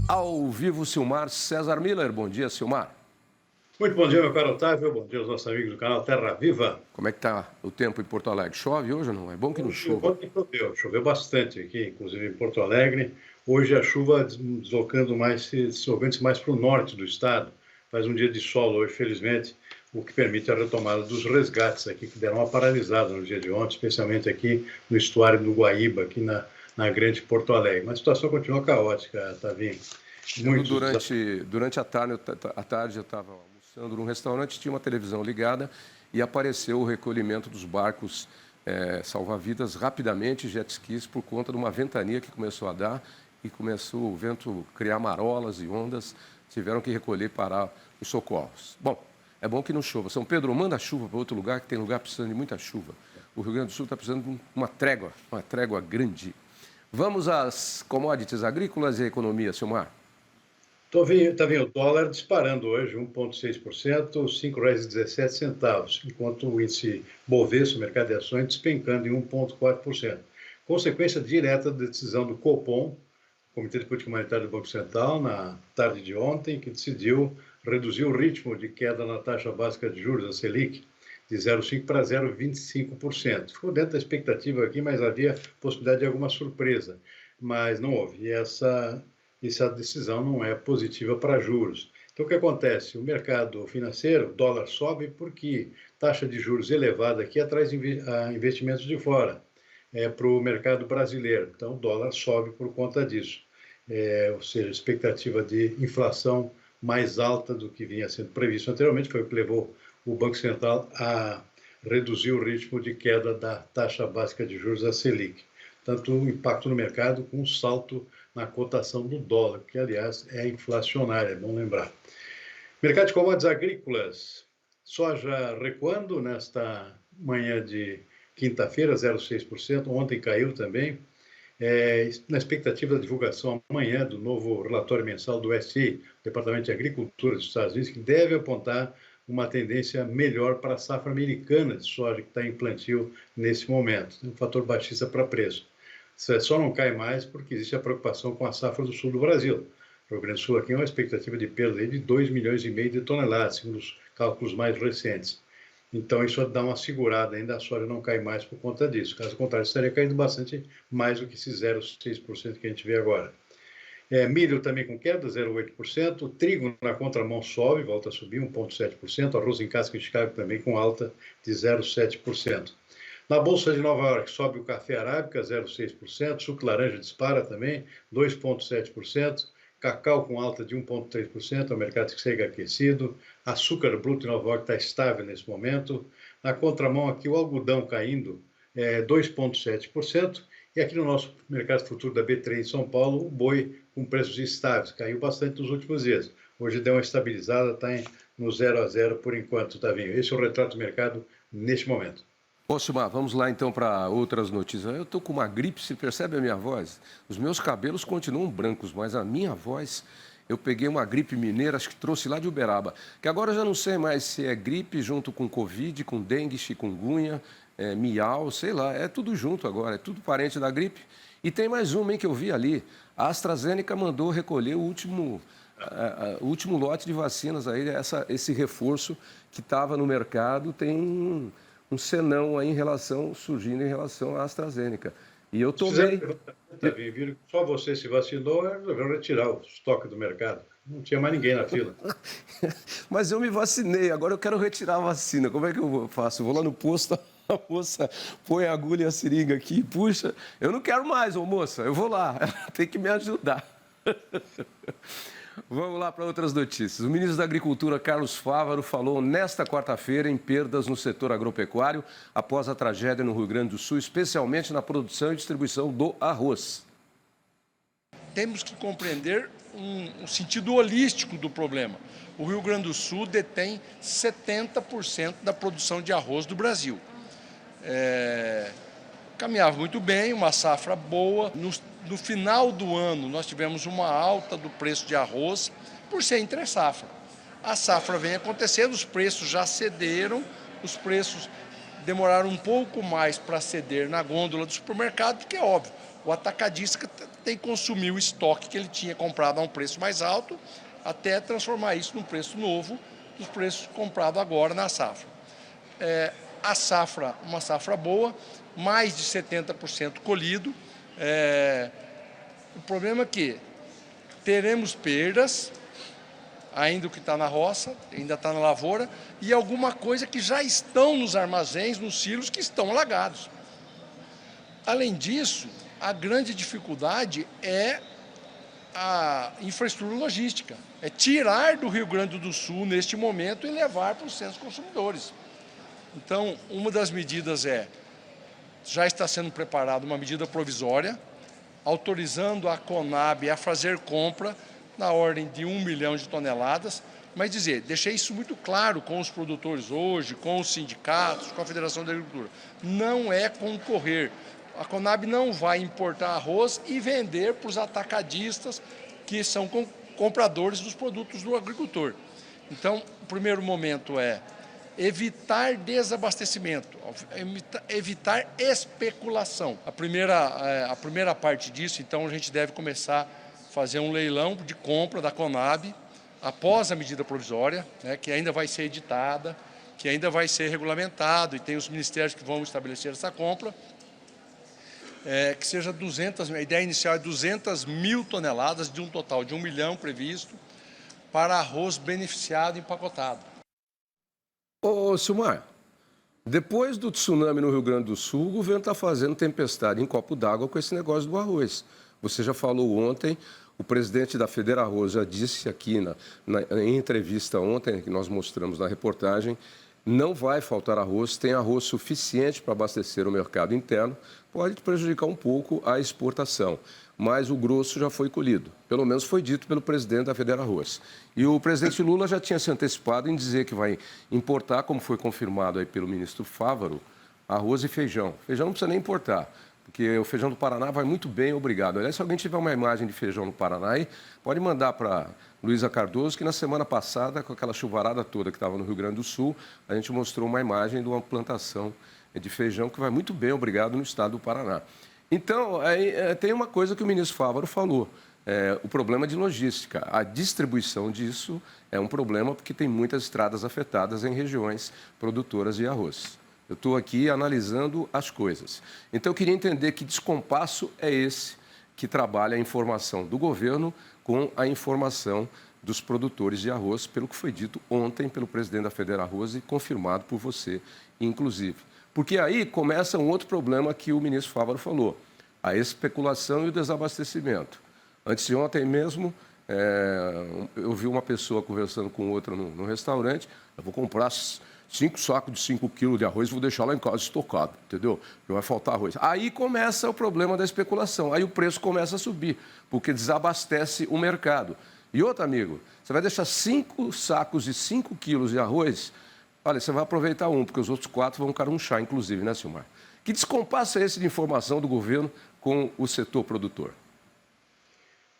Ao vivo, Silmar César Miller. Bom dia, Silmar. Muito bom dia, meu caro Otávio. Bom dia aos nossos amigos do canal Terra Viva. Como é que está o tempo em Porto Alegre? Chove hoje ou não? É bom que não chova. Choveu bastante aqui, inclusive em Porto Alegre. Hoje a chuva deslocando-se mais para o norte do estado. Faz um dia de sol hoje, felizmente, o que permite a retomada dos resgates aqui, que deram uma paralisada no dia de ontem, especialmente aqui no estuário do Guaíba, aqui na grande Porto Alegre. Mas a situação continua caótica, Tavinho. Durante a tarde eu estava almoçando num restaurante, tinha uma televisão ligada e apareceu o recolhimento dos barcos salva-vidas rapidamente, jet skis, por conta de uma ventania que começou a dar e começou o vento criar marolas e ondas, tiveram que recolher e parar os socorros. Bom, é bom que não chova. São Pedro, manda chuva para outro lugar, que tem lugar precisando de muita chuva. O Rio Grande do Sul está precisando de uma trégua grande. Vamos às commodities agrícolas e a economia, Silmar. Tavinho, o dólar disparando hoje 1,6%, R$ 5,17, enquanto o índice Bovespa, o mercado de ações, despencando em 1,4%. Consequência direta da decisão do Copom, Comitê de Política Monetária do Banco Central, na tarde de ontem, que decidiu reduzir o ritmo de queda na taxa básica de juros, a Selic, de 0,5% para 0,25%. Ficou dentro da expectativa aqui, mas havia possibilidade de alguma surpresa, mas não houve. E essa decisão não é positiva para juros. Então, o que acontece? O mercado financeiro, o dólar sobe porque taxa de juros elevada aqui atrai investimentos de fora para o mercado brasileiro. Então, o dólar sobe por conta disso. Ou seja, a expectativa de inflação mais alta do que vinha sendo previsto anteriormente foi o que levou o Banco Central a reduzir o ritmo de queda da taxa básica de juros, a Selic. Tanto o impacto no mercado com um salto na cotação do dólar, que, aliás, é inflacionária, é bom lembrar. Mercado de commodities agrícolas, soja recuando nesta manhã de quinta-feira, 0,6%, ontem caiu também, na expectativa da divulgação amanhã do novo relatório mensal do SI, Departamento de Agricultura dos Estados Unidos, que deve apontar uma tendência melhor para a safra americana de soja que está em plantio nesse momento. Tem um fator baixista para preço. Só não cai mais porque existe a preocupação com a safra do sul do Brasil. O Rio Grande do Sul aqui é uma expectativa de perda de 2,5 milhões de toneladas, segundo os cálculos mais recentes. Então, isso dá uma segurada ainda, a soja não cai mais por conta disso. Caso contrário, estaria caindo bastante mais do que esse 0,6% que a gente vê agora. Milho também com queda, 0,8%. Trigo na contramão sobe, volta a subir 1,7%. Arroz em casca de Chicago também com alta de 0,7%. Na Bolsa de Nova York sobe o café arábica, 0,6%. Suco laranja dispara também, 2,7%. Cacau com alta de 1,3%, o mercado que segue aquecido. Açúcar bruto em Nova York está estável nesse momento. Na contramão aqui, o algodão caindo 2,7%. E aqui no nosso mercado futuro da B3 em São Paulo, o boi com preços estáveis. Caiu bastante nos últimos dias. Hoje deu uma estabilizada, está no 0 a 0 por enquanto, Tavinho. Esse é o retrato do mercado neste momento. Ô, Silmar, vamos lá então para outras notícias. Eu estou com uma gripe, se percebe a minha voz? Os meus cabelos continuam brancos, mas a minha voz, eu peguei uma gripe mineira, acho que trouxe lá de Uberaba, que agora eu já não sei mais se é gripe junto com Covid, com dengue, chikungunya, miau, sei lá, é tudo junto agora, é tudo parente da gripe. E tem mais uma, hein, que eu vi ali. A AstraZeneca mandou recolher o último lote de vacinas aí, esse reforço que estava no mercado, tem um senão aí surgindo em relação à AstraZeneca. E eu tomei... Viram que só você se vacinou, resolveram retirar o estoque do mercado. Não tinha mais ninguém na fila. Mas eu me vacinei, agora eu quero retirar a vacina. Como é que eu faço? Eu vou lá no posto, a moça põe a agulha e a seringa aqui, puxa. Eu não quero mais, ô moça, eu vou lá. Tem que me ajudar. Vamos lá para outras notícias. O ministro da Agricultura, Carlos Fávaro, falou nesta quarta-feira em perdas no setor agropecuário após a tragédia no Rio Grande do Sul, especialmente na produção e distribuição do arroz. Temos que compreender um sentido holístico do problema. O Rio Grande do Sul detém 70% da produção de arroz do Brasil. Caminhava muito bem, uma safra boa. No final do ano, nós tivemos uma alta do preço de arroz por ser entre safra. A safra vem acontecendo, os preços já cederam, os preços demoraram um pouco mais para ceder na gôndola do supermercado, porque é óbvio, o atacadista tem que consumir o estoque que ele tinha comprado a um preço mais alto, até transformar isso num preço novo, dos preços comprados agora na safra. A safra, uma safra boa, mais de 70% colhido. O problema é que teremos perdas, ainda o que está na roça, ainda está na lavoura, e alguma coisa que já estão nos armazéns, nos silos, que estão alagados. Além disso, a grande dificuldade é a infraestrutura logística, é tirar do Rio Grande do Sul, neste momento, e levar para os centros consumidores. Então, uma das medidas já está sendo preparada uma medida provisória, autorizando a Conab a fazer compra na ordem de 1 milhão de toneladas, mas deixei isso muito claro com os produtores hoje, com os sindicatos, com a Federação da Agricultura. Não é concorrer. A Conab não vai importar arroz e vender para os atacadistas que são compradores dos produtos do agricultor. Então, o primeiro momento é evitar desabastecimento, evitar especulação. A primeira parte disso, então, a gente deve começar a fazer um leilão de compra da Conab após a medida provisória, que ainda vai ser editada, que ainda vai ser regulamentado, e tem os ministérios que vão estabelecer essa compra, que seja 200, a ideia inicial é 200 mil toneladas de um total de 1 milhão previsto para arroz beneficiado e empacotado. Ô, Silmar, depois do tsunami no Rio Grande do Sul, o governo está fazendo tempestade em copo d'água com esse negócio do arroz. Você já falou ontem, o presidente da Federarroz já disse aqui em entrevista ontem, que nós mostramos na reportagem, não vai faltar arroz, tem arroz suficiente para abastecer o mercado interno, pode prejudicar um pouco a exportação, mas o grosso já foi colhido, pelo menos foi dito pelo presidente da Federarroz. E o presidente Lula já tinha se antecipado em dizer que vai importar, como foi confirmado aí pelo ministro Fávaro, arroz e feijão. Feijão não precisa nem importar, porque o feijão do Paraná vai muito bem, obrigado. Aliás, se alguém tiver uma imagem de feijão no Paraná aí, pode mandar para Luísa Cardoso, que na semana passada, com aquela chuvarada toda que estava no Rio Grande do Sul, a gente mostrou uma imagem de uma plantação de feijão que vai muito bem, obrigado, no estado do Paraná. Então, tem uma coisa que o ministro Fávaro falou, o problema de logística. A distribuição disso é um problema porque tem muitas estradas afetadas em regiões produtoras de arroz. Eu estou aqui analisando as coisas. Então, eu queria entender que descompasso é esse que trabalha a informação do governo com a informação dos produtores de arroz, pelo que foi dito ontem pelo presidente da Federarroz e confirmado por você, inclusive. Porque aí começa um outro problema que o ministro Fávaro falou, a especulação e o desabastecimento. Antes de ontem mesmo, eu vi uma pessoa conversando com outra no restaurante, eu vou comprar 5 sacos de 5 quilos de arroz e vou deixar lá em casa estocado, entendeu? Não vai faltar arroz. Aí começa o problema da especulação, aí o preço começa a subir, porque desabastece o mercado. E outro amigo, você vai deixar 5 sacos de 5 quilos de arroz, olha, você vai aproveitar um, porque os outros 4 vão carunchar, inclusive, né, Silmar? Que descompasso é esse de informação do governo com o setor produtor?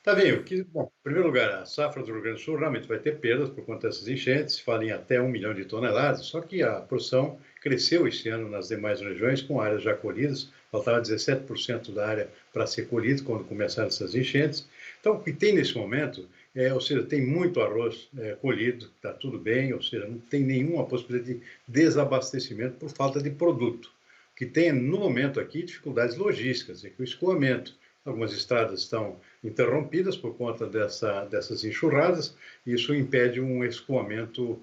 Tavinho, bom, em primeiro lugar, a safra do Rio Grande do Sul realmente vai ter perdas por conta dessas enchentes, se fala em até 1 milhão de toneladas, só que a produção cresceu esse ano nas demais regiões, com áreas já colhidas, faltava 17% da área para ser colhido quando começaram essas enchentes. Então, o que tem nesse momento, ou seja, tem muito arroz colhido, está tudo bem, ou seja, não tem nenhuma possibilidade de desabastecimento por falta de produto. O que tem, no momento aqui, dificuldades logísticas, é que o escoamento, algumas estradas estão interrompidas por conta dessas enxurradas, e isso impede um escoamento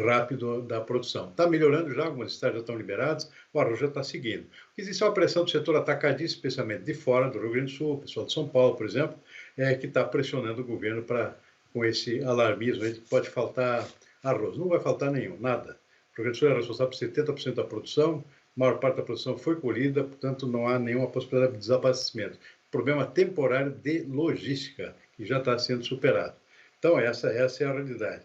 rápido da produção. Está melhorando já, algumas estradas já estão liberadas, o arroz já está seguindo. Existe uma pressão do setor atacadista, especialmente de fora do Rio Grande do Sul, o pessoal de São Paulo, por exemplo, que está pressionando o governo com esse alarmismo de que pode faltar arroz. Não vai faltar nenhum, nada. O Rio Grande do Sul é responsável por 70% da produção, a maior parte da produção foi colhida, portanto não há nenhuma possibilidade de desabastecimento. Problema temporário de logística, que já está sendo superado. Então essa é a realidade.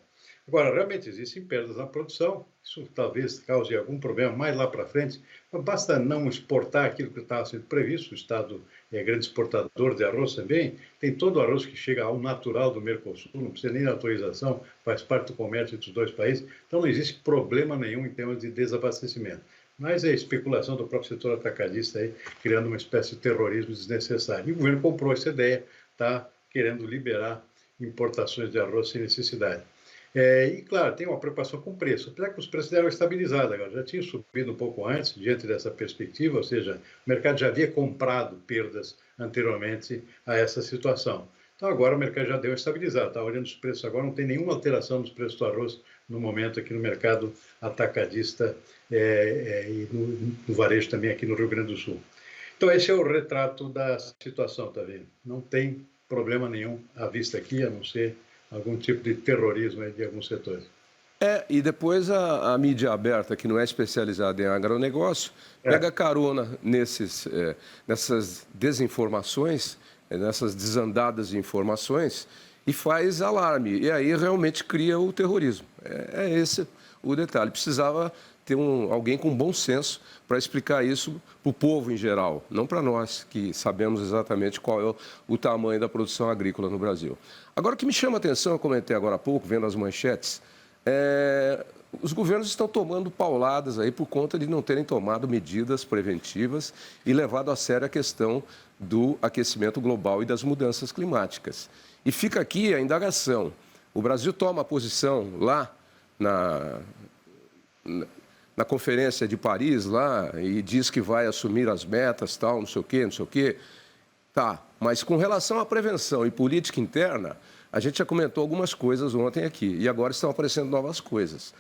Agora, realmente existem perdas na produção, isso talvez cause algum problema mais lá para frente, mas basta não exportar aquilo que estava sendo previsto, o Estado é grande exportador de arroz também, tem todo o arroz que chega ao natural do Mercosul, não precisa nem de autorização, faz parte do comércio entre os dois países, então não existe problema nenhum em termos de desabastecimento. Mas é especulação do próprio setor atacadista aí, criando uma espécie de terrorismo desnecessário. E o governo comprou essa ideia, está querendo liberar importações de arroz sem necessidade. E, claro, tem uma preocupação com o preço, apesar que os preços deram estabilizado agora, já tinham subido um pouco antes, diante dessa perspectiva, ou seja, o mercado já havia comprado perdas anteriormente a essa situação. Então, agora o mercado já deu estabilizado, está olhando os preços agora, não tem nenhuma alteração nos preços do arroz no momento aqui no mercado atacadista e no varejo também aqui no Rio Grande do Sul. Então, esse é o retrato da situação, tá vendo? Não tem problema nenhum à vista aqui, a não ser algum tipo de terrorismo de alguns setores. E depois a mídia aberta, que não é especializada em agronegócio, pega carona nessas desinformações, nessas desandadas de informações e faz alarme. E aí realmente cria o terrorismo. É esse o detalhe. Precisava ter alguém com bom senso para explicar isso para o povo em geral, não para nós, que sabemos exatamente qual é o tamanho da produção agrícola no Brasil. Agora, o que me chama a atenção, eu comentei agora há pouco, vendo as manchetes, os governos estão tomando pauladas aí por conta de não terem tomado medidas preventivas e levado a sério a questão do aquecimento global e das mudanças climáticas. E fica aqui a indagação. O Brasil toma posição lá na Conferência de Paris lá e diz que vai assumir as metas, tal, não sei o quê, não sei o quê. Tá, mas com relação à prevenção e política interna, a gente já comentou algumas coisas ontem aqui e agora estão aparecendo novas coisas.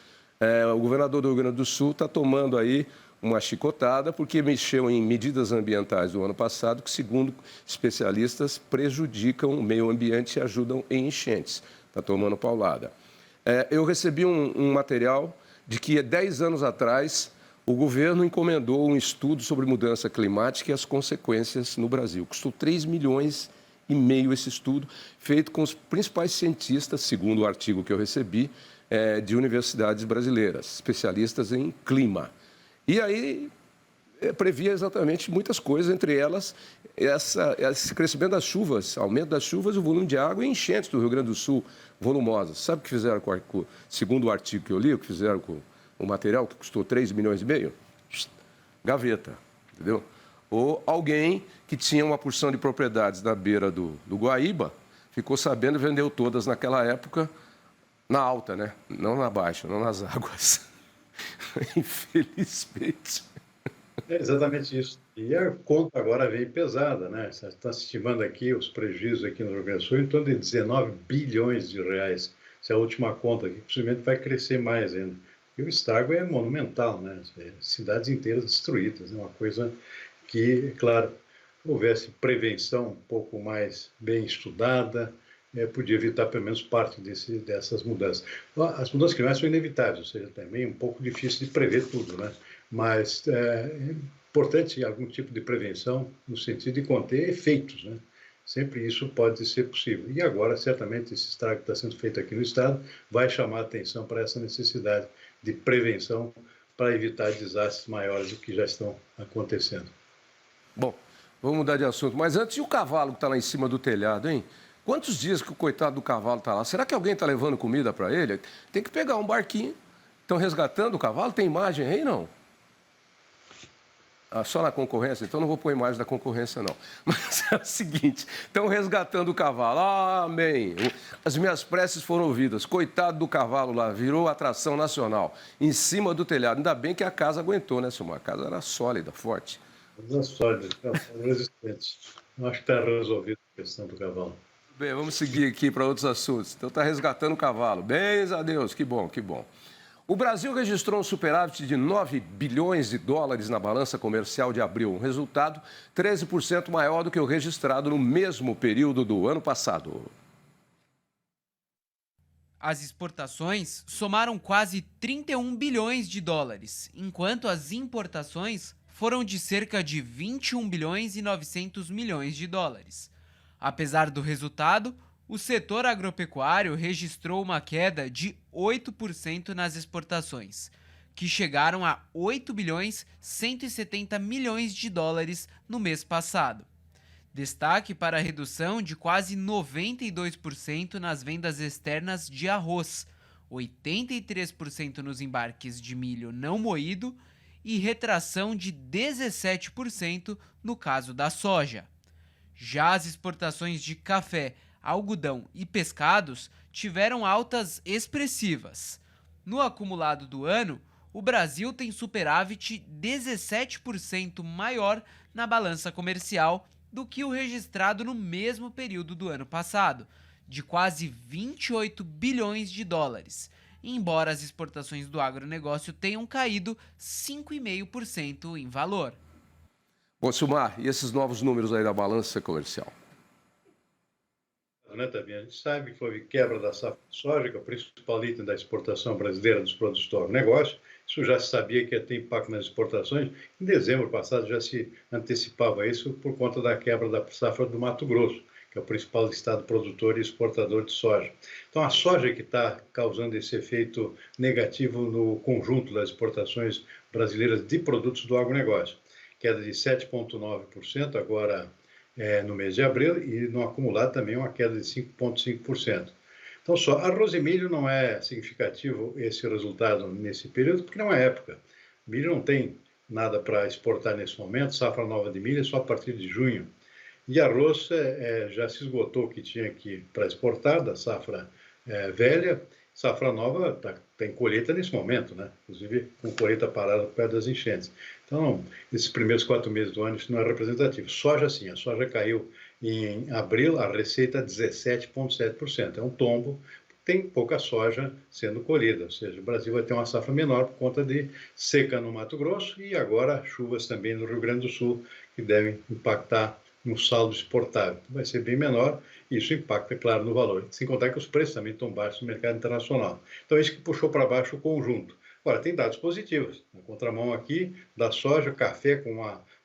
O governador do Rio Grande do Sul está tomando aí uma chicotada porque mexeu em medidas ambientais do ano passado que, segundo especialistas, prejudicam o meio ambiente e ajudam em enchentes. Está tomando paulada. Eu recebi um material de que 10 anos atrás o governo encomendou um estudo sobre mudança climática e as consequências no Brasil. Custou 3,5 milhões esse estudo, feito com os principais cientistas, segundo o artigo que eu recebi, de universidades brasileiras, especialistas em clima. E aí previa exatamente muitas coisas, entre elas esse crescimento das chuvas, aumento das chuvas, o volume de água e enchentes do Rio Grande do Sul volumosas. Sabe o que fizeram, segundo o artigo que eu li, o que fizeram com o material que custou 3,5 milhões? Gaveta, entendeu? Ou alguém que tinha uma porção de propriedades na beira do Guaíba, ficou sabendo e vendeu todas naquela época na alta, né? Não na baixa, não nas águas. Infelizmente. É exatamente isso. E a conta agora vem pesada, né? Está se estimando aqui os prejuízos aqui no Rio Grande do Sul em torno de 19 bilhões de reais. Essa é a última conta, que possivelmente vai crescer mais ainda. E o estrago é monumental, né? Cidades inteiras destruídas, é uma coisa que, claro, houvesse prevenção um pouco mais bem estudada, podia evitar pelo menos parte dessas mudanças. As mudanças climáticas são inevitáveis, ou seja, também é um pouco difícil de prever tudo, né? Mas é importante algum tipo de prevenção no sentido de conter efeitos, né? Sempre isso pode ser possível. E agora, certamente, esse estrago que está sendo feito aqui no Estado vai chamar a atenção para essa necessidade de prevenção para evitar desastres maiores do que já estão acontecendo. Bom, vamos mudar de assunto. Mas antes, e o cavalo que está lá em cima do telhado, hein? Quantos dias que o coitado do cavalo está lá? Será que alguém está levando comida para ele? Tem que pegar um barquinho. Estão resgatando o cavalo? Tem imagem aí, não? Só na concorrência? Então não vou pôr imagem da concorrência, não. Mas é o seguinte, estão resgatando o cavalo. Amém. As minhas preces foram ouvidas. Coitado do cavalo lá, virou atração nacional. Em cima do telhado. Ainda bem que a casa aguentou, né, Silmar? A casa era sólida, forte. Casa sólida, resistente. Não acho que está resolvida a questão do cavalo. Bem, vamos seguir aqui para outros assuntos. Então está resgatando o cavalo. Bens a Deus, que bom, que bom. O Brasil registrou um superávit de 9 bilhões de dólares na balança comercial de abril, um resultado 13% maior do que o registrado no mesmo período do ano passado. As exportações somaram quase 31 bilhões de dólares, enquanto as importações foram de cerca de 21 bilhões e 900 milhões de dólares. Apesar do resultado, o setor agropecuário registrou uma queda de 8% nas exportações, que chegaram a 8 bilhões 170 milhões de dólares no mês passado. Destaque para a redução de quase 92% nas vendas externas de arroz, 83% nos embarques de milho não moído e retração de 17% no caso da soja. Já as exportações de café, algodão e pescados tiveram altas expressivas. No acumulado do ano, o Brasil tem superávit 17% maior na balança comercial do que o registrado no mesmo período do ano passado, de quase 28 bilhões de dólares, embora as exportações do agronegócio tenham caído 5,5% em valor. Bom, Silmar, e esses novos números aí da balança comercial? Também a gente sabe que houve quebra da safra de soja, que é o principal item da exportação brasileira dos produtos do agronegócio. Isso já se sabia que ia ter impacto nas exportações. Em dezembro passado já se antecipava isso por conta da quebra da safra do Mato Grosso, que é o principal estado produtor e exportador de soja. Então, a soja que está causando esse efeito negativo no conjunto das exportações brasileiras de produtos do agronegócio. Queda de 7,9% agora no mês de abril e no acumulado também uma queda de 5,5%. Então, só arroz e milho não é significativo esse resultado nesse período, porque não é época. Milho não tem nada para exportar nesse momento, safra nova de milho é só a partir de junho. E arroz já se esgotou o que tinha aqui para exportar da safra velha. Safra nova tem colheita nesse momento, né? Inclusive com colheita parada por causa das enchentes. Então, esses primeiros 4 meses do ano, isso não é representativo. Soja, sim, a soja caiu em abril, a receita 17,7%. É um tombo, tem pouca soja sendo colhida, ou seja, o Brasil vai ter uma safra menor por conta de seca no Mato Grosso e agora chuvas também no Rio Grande do Sul, que devem impactar no saldo exportável. Vai ser bem menor e isso impacta, claro, no valor. Sem contar que os preços também estão baixos no mercado internacional. Então, isso que puxou para baixo o conjunto. Agora, tem dados positivos. Na contramão aqui, da soja, café com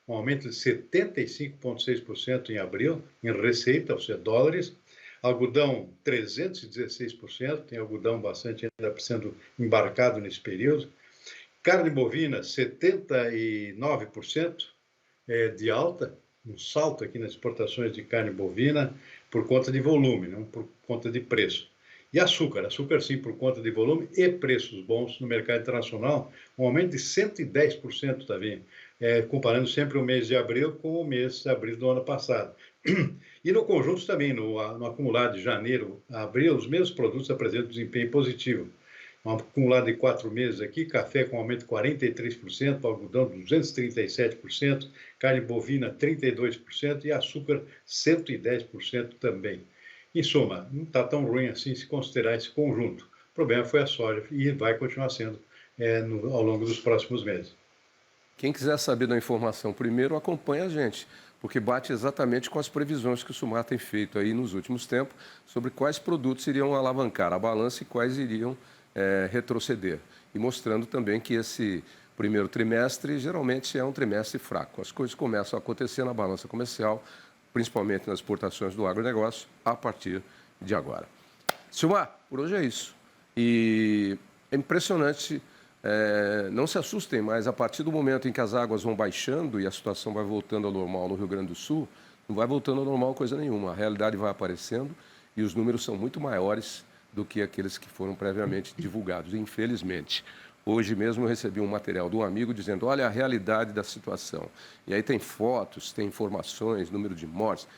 um aumento de 75,6% em abril, em receita, ou seja, dólares. Algodão, 316%, tem algodão bastante ainda sendo embarcado nesse período. Carne bovina, 79% de alta, um salto aqui nas exportações de carne bovina por conta de volume, não por conta de preço. E açúcar sim, por conta de volume e preços bons no mercado internacional, um aumento de 110% também, comparando sempre o mês de abril com o mês de abril do ano passado. E no conjunto também, no acumulado de janeiro a abril, os mesmos produtos apresentam desempenho positivo. Um acumulado de 4 meses aqui, café com aumento de 43%, algodão 237%, carne bovina 32% e açúcar 110% também. Em suma, não está tão ruim assim se considerar esse conjunto. O problema foi a soja e vai continuar sendo ao longo dos próximos meses. Quem quiser saber da informação primeiro, acompanha a gente, porque bate exatamente com as previsões que o Silmar tem feito aí nos últimos tempos sobre quais produtos iriam alavancar a balança e quais iriam retroceder. E mostrando também que esse primeiro trimestre geralmente é um trimestre fraco. As coisas começam a acontecer na balança comercial, principalmente nas exportações do agronegócio, a partir de agora. Silmar, por hoje é isso. E é impressionante, não se assustem, mas a partir do momento em que as águas vão baixando e a situação vai voltando ao normal no Rio Grande do Sul, não vai voltando ao normal coisa nenhuma. A realidade vai aparecendo e os números são muito maiores do que aqueles que foram previamente divulgados, infelizmente. Hoje mesmo eu recebi um material de um amigo dizendo, olha a realidade da situação. E aí tem fotos, tem informações, número de mortes.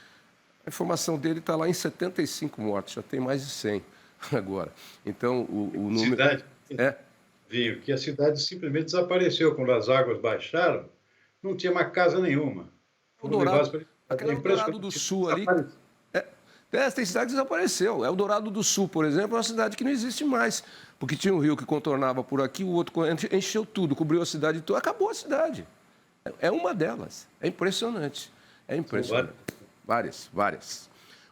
A informação dele está lá em 75 mortes, já tem mais de 100 agora. Então, o número... Cidade, Vinho, que a cidade simplesmente desapareceu. Quando as águas baixaram, não tinha mais casa nenhuma. Aquele Eldorado do Sul ali... tem cidade que desapareceu. Eldorado do Sul, por exemplo, é uma cidade que não existe mais. Porque tinha um rio que contornava por aqui, o outro encheu tudo, cobriu a cidade toda, acabou a cidade. É uma delas. É impressionante. É impressionante. Várias.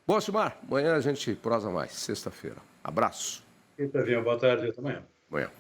Bom, Silmar, amanhã a gente prosa mais, sexta-feira. Abraço. Boa tarde, até amanhã. Amanhã.